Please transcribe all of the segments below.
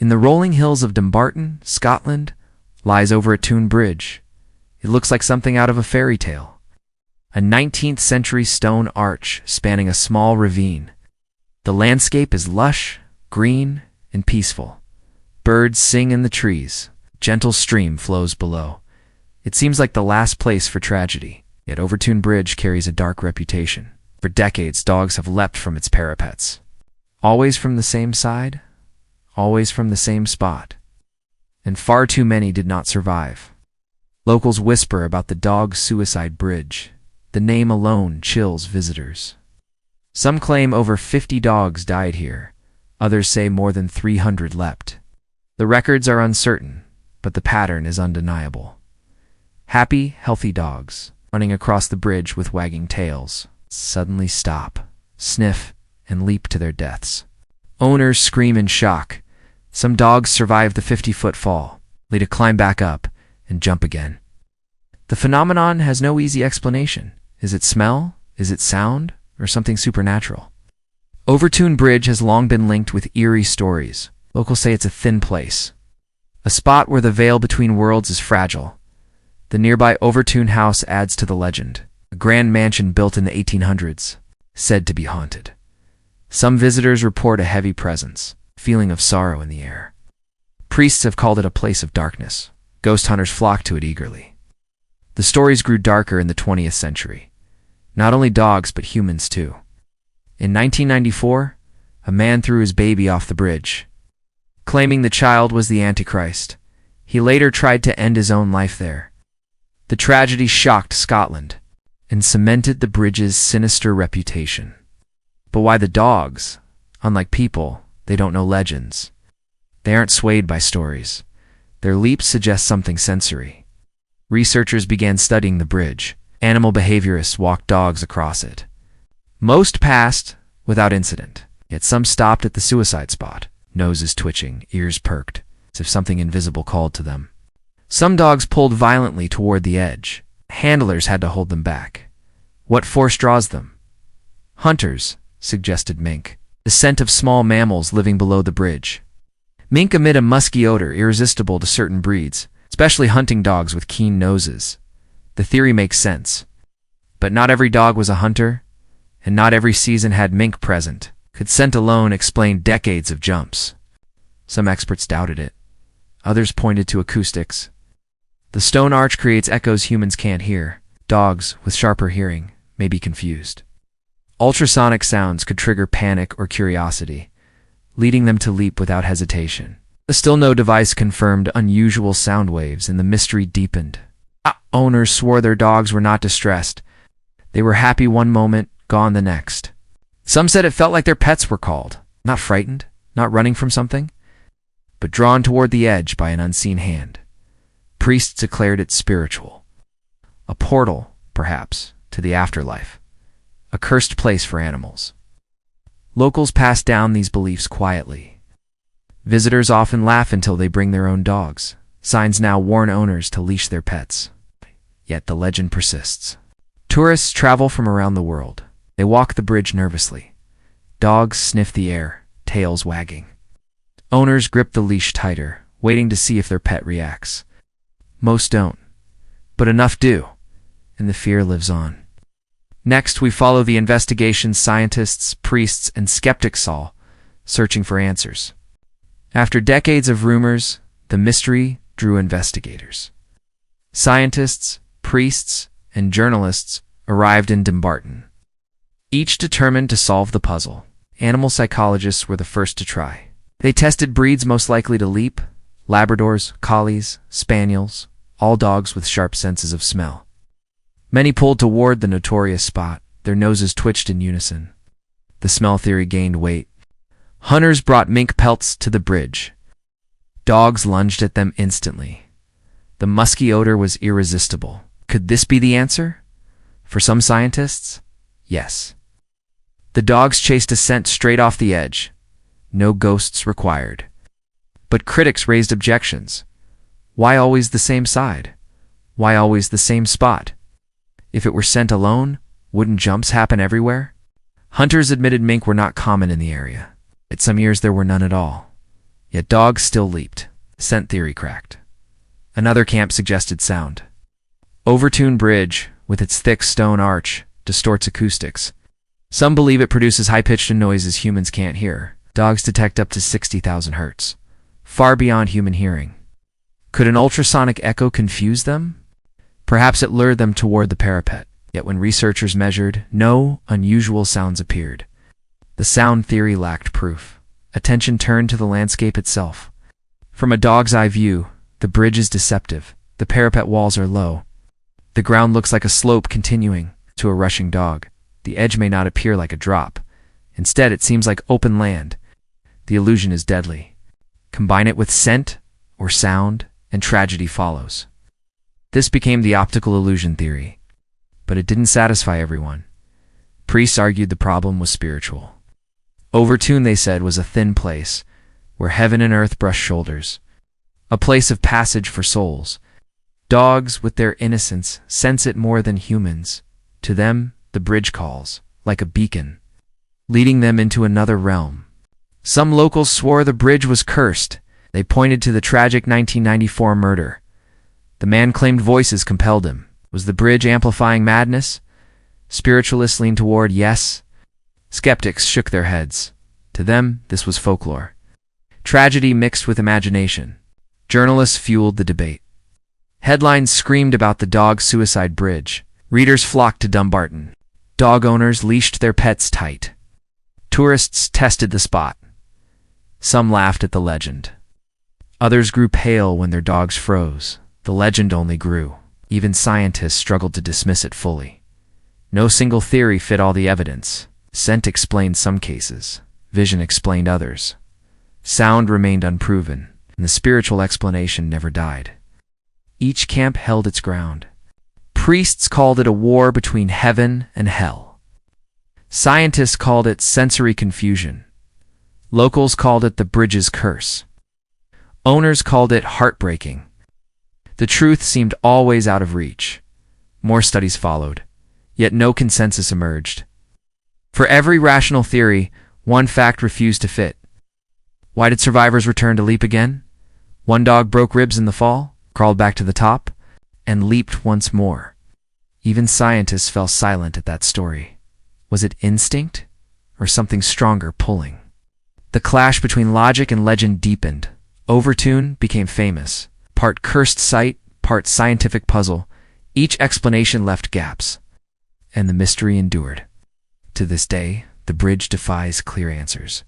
In the rolling hills of Dumbarton, Scotland, lies Overtoun Bridge. It looks like something out of a fairy tale. A 19th-century stone arch spanning a small ravine. The landscape is lush, green, and peaceful. Birds sing in the trees. Gentle stream flows below. It seems like the last place for tragedy. Yet Overtoun Bridge carries a dark reputation. For decades, dogs have leapt from its parapets. Always from the same side, always from the same spot. And far too many did not survive. Locals whisper about the dog suicide bridge. The name alone chills visitors. Some claim over 50 dogs died here. Others say more than 300 leapt. The records are uncertain, but the pattern is undeniable. Happy, healthy dogs, running across the bridge with wagging tails, suddenly stop, sniff, and leap to their deaths. Owners scream in shock. Some dogs survive the 50-foot fall, only to climb back up and jump again. The phenomenon has no easy explanation. Is it smell? Is it sound? Or something supernatural? Overtoun Bridge has long been linked with eerie stories. Locals say it's a thin place, a spot where the veil between worlds is fragile. The nearby Overtoun House adds to the legend, a grand mansion built in the 1800s, said to be haunted. Some visitors report a heavy presence, a feeling of sorrow in the air. Priests have called it a place of darkness. Ghost hunters flock to it eagerly. The stories grew darker in the 20th century. Not only dogs, but humans too. In 1994, a man threw his baby off the bridge, claiming the child was the Antichrist. He later tried to end his own life there. The tragedy shocked Scotland and cemented the bridge's sinister reputation. But why the dogs? Unlike people, they don't know legends. They aren't swayed by stories. Their leaps suggest something sensory. Researchers began studying the bridge. Animal behaviorists walked dogs across it. Most passed without incident, yet some stopped at the suicide spot, noses twitching, ears perked, as if something invisible called to them. Some dogs pulled violently toward the edge. Handlers had to hold them back. What force draws them? Hunters, suggested mink, the scent of small mammals living below the bridge. Mink emit a musky odor irresistible to certain breeds, especially hunting dogs with keen noses. The theory makes sense. But not every dog was a hunter, and not every season had mink present. Could scent alone explain decades of jumps? Some experts doubted it. Others pointed to acoustics. The stone arch creates echoes humans can't hear. Dogs, with sharper hearing, may be confused. Ultrasonic sounds could trigger panic or curiosity, leading them to leap without hesitation. Still no device confirmed unusual sound waves, and the mystery deepened. Owners swore their dogs were not distressed. They were happy one moment, gone the next. Some said it felt like their pets were called, not frightened, not running from something, but drawn toward the edge by an unseen hand. Priests declared it spiritual. A portal, perhaps, to the afterlife. A cursed place for animals. Locals pass down these beliefs quietly. Visitors often laugh until they bring their own dogs. Signs now warn owners to leash their pets. Yet the legend persists. Tourists travel from around the world. They walk the bridge nervously. Dogs sniff the air, tails wagging. Owners grip the leash tighter, waiting to see if their pet reacts. Most don't, but enough do, and the fear lives on. Next, we follow the investigation scientists, priests, and skeptics all, searching for answers. After decades of rumors, the mystery drew investigators. Scientists, priests, and journalists arrived in Dumbarton, each determined to solve the puzzle. Animal psychologists were the first to try. They tested breeds most likely to leap: Labradors, Collies, Spaniels, all dogs with sharp senses of smell. Many pulled toward the notorious spot. Their noses twitched in unison. The smell theory gained weight. Hunters brought mink pelts to the bridge. Dogs lunged at them instantly. The musky odor was irresistible. Could this be the answer? For some scientists, yes. The dogs chased a scent straight off the edge. No ghosts required. But critics raised objections. Why always the same side? Why always the same spot? If it were scent alone, wouldn't jumps happen everywhere? Hunters admitted mink were not common in the area. At some years there were none at all. Yet dogs still leaped. Scent theory cracked. Another camp suggested sound. Overtoun Bridge, with its thick stone arch, distorts acoustics. Some believe it produces high-pitched noises humans can't hear. Dogs detect up to 60,000 hertz, far beyond human hearing. Could an ultrasonic echo confuse them? Perhaps it lured them toward the parapet. Yet when researchers measured, no unusual sounds appeared. The sound theory lacked proof. Attention turned to the landscape itself. From a dog's eye view, the bridge is deceptive. The parapet walls are low. The ground looks like a slope continuing. To a rushing dog, the edge may not appear like a drop. Instead, it seems like open land. The illusion is deadly. Combine it with scent or sound, and tragedy follows. This became the optical illusion theory. But it didn't satisfy everyone. Priests argued the problem was spiritual. Overtoun, they said, was a thin place, where heaven and earth brushed shoulders. A place of passage for souls. Dogs, with their innocence, sense it more than humans. To them, the bridge calls, like a beacon, leading them into another realm. Some locals swore the bridge was cursed. They pointed to the tragic 1994 murder. The man claimed voices compelled him. Was the bridge amplifying madness? Spiritualists leaned toward yes. Skeptics shook their heads. To them, this was folklore. Tragedy mixed with imagination. Journalists fueled the debate. Headlines screamed about the dog suicide bridge. Readers flocked to Dumbarton. Dog owners leashed their pets tight. Tourists tested the spot. Some laughed at the legend. Others grew pale when their dogs froze. The legend only grew. Even scientists struggled to dismiss it fully. No single theory fit all the evidence. Scent explained some cases. Vision explained others. Sound remained unproven, and the spiritual explanation never died. Each camp held its ground. Priests called it a war between heaven and hell. Scientists called it sensory confusion. Locals called it the bridge's curse. Owners called it heartbreaking. The truth seemed always out of reach. More studies followed, yet no consensus emerged. For every rational theory, one fact refused to fit. Why did survivors return to leap again? One dog broke ribs in the fall, crawled back to the top, and leaped once more. Even scientists fell silent at that story. Was it instinct, or something stronger pulling? The clash between logic and legend deepened. Overtoun became famous. Part cursed site, part scientific puzzle. Each explanation left gaps, and the mystery endured. To this day, the bridge defies clear answers.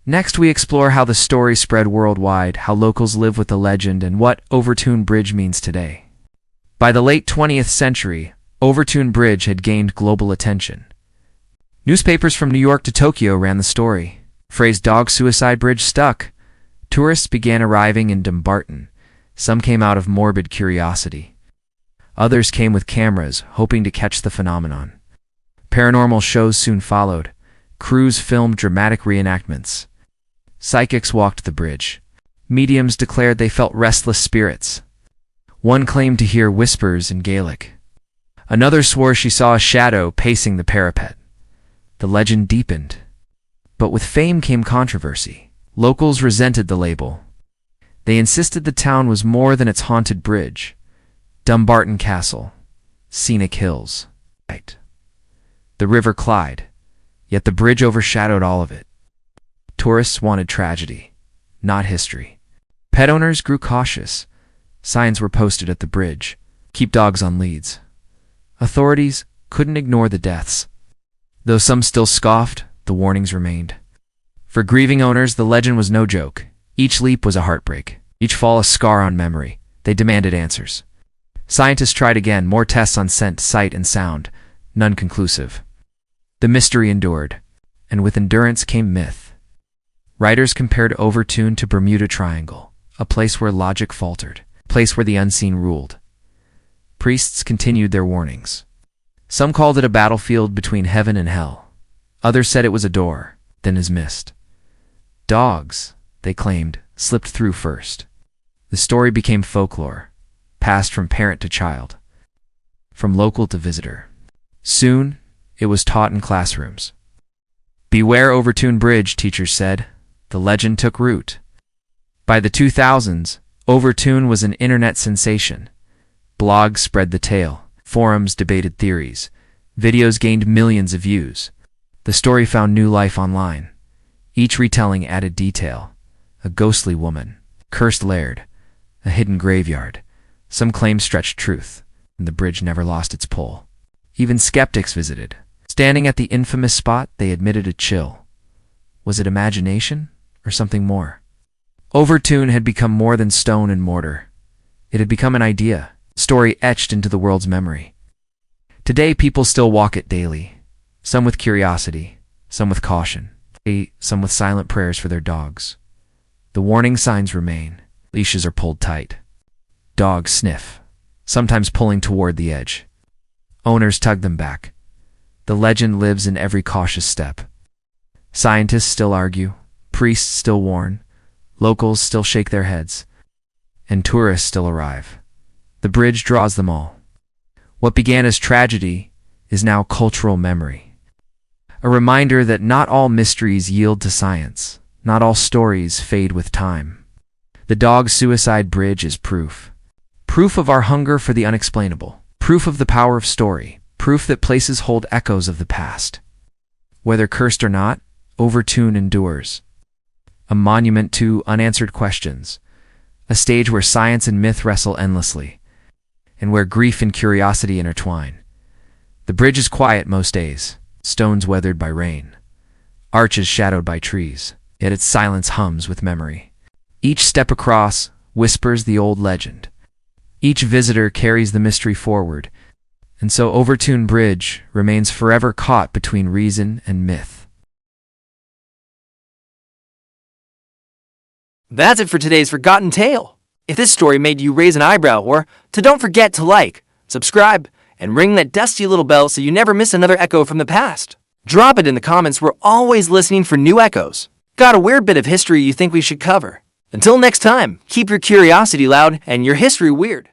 Next, we explore how the story spread worldwide, how locals live with the legend, and what Overtoun Bridge means today. By the late 20th century, Overtoun Bridge had gained global attention. Newspapers from New York to Tokyo ran the story. Phrase dog suicide bridge stuck. Tourists began arriving in Dumbarton. Some came out of morbid curiosity. Others came with cameras, hoping to catch the phenomenon. Paranormal shows soon followed. Crews filmed dramatic reenactments. Psychics walked the bridge. Mediums declared they felt restless spirits. One claimed to hear whispers in Gaelic. Another swore she saw a shadow pacing the parapet. The legend deepened. But with fame came controversy. Locals resented the label. They insisted the town was more than its haunted bridge. Dumbarton Castle. Scenic hills. Right. The River Clyde. Yet the bridge overshadowed all of it. Tourists wanted tragedy, not history. Pet owners grew cautious. Signs were posted at the bridge. Keep dogs on leads. Authorities couldn't ignore the deaths. Though some still scoffed, the warnings remained. For grieving owners, the legend was no joke. Each leap was a heartbreak. Each fall a scar on memory. They demanded answers. Scientists tried again, more tests on scent, sight, and sound. None conclusive. The mystery endured, and with endurance came myth. Writers compared Overtoun to Bermuda Triangle, a place where logic faltered, a place where the unseen ruled. Priests continued their warnings. Some called it a battlefield between heaven and hell. Others said it was a door, thin as mist. Dogs, they claimed, slipped through first. The story became folklore, passed from parent to child, from local to visitor. Soon, it was taught in classrooms. Beware Overtoun Bridge, teachers said. The legend took root. By the 2000s, Overtoun was an internet sensation. Blogs spread the tale, forums debated theories, videos gained millions of views. The story found new life online. Each retelling added detail. A ghostly woman, cursed laird, a hidden graveyard. Some claims stretched truth, and the bridge never lost its pull. Even skeptics visited. Standing at the infamous spot, they admitted a chill. Was it imagination or something more? Overtoun had become more than stone and mortar. It had become an idea, a story etched into the world's memory. Today, people still walk it daily, some with curiosity, some with caution, some with silent prayers for their dogs. The warning signs remain. Leashes are pulled tight. Dogs sniff, sometimes pulling toward the edge. Owners tug them back. The legend lives in every cautious step. Scientists still argue, priests still warn, locals still shake their heads, and tourists still arrive. The bridge draws them all. What began as tragedy is now cultural memory. A reminder that not all mysteries yield to science, not all stories fade with time. The dog suicide bridge is proof. Proof of our hunger for the unexplainable. Proof of the power of story. Proof that places hold echoes of the past. Whether cursed or not, Overtoun endures. A monument to unanswered questions. A stage where science and myth wrestle endlessly, and where grief and curiosity intertwine. The bridge is quiet most days, stones weathered by rain, arches shadowed by trees, yet its silence hums with memory. Each step across whispers the old legend. Each visitor carries the mystery forward, and so Overtoun Bridge remains forever caught between reason and myth. That's it for today's Forgotten Tale. If this story made you raise an eyebrow don't forget to like, subscribe, and ring that dusty little bell so you never miss another echo from the past. Drop it in the comments. We're always listening for new echoes. Got a weird bit of history you think we should cover? Until next time, keep your curiosity loud and your history weird.